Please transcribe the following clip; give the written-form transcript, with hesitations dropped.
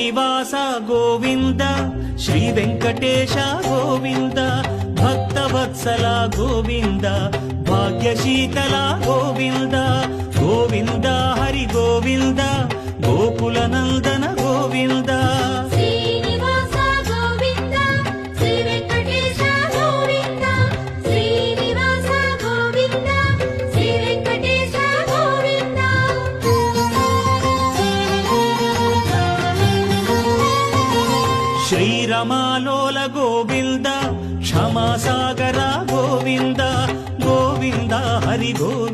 Srinivasa Govinda Shri Venkatesha Govinda Bhaktavatsala Govinda భాగ్యశీతల Govinda Govinda Hari Govinda Gokula Nandana Govinda Srinivasa Govinda Shri Venkatesha Govinda Srinivasa Govinda Shri Venkatesha Govinda శ్రీరమాలోల Govinda క్షమాసాగర Govinda Govinda Hari Govinda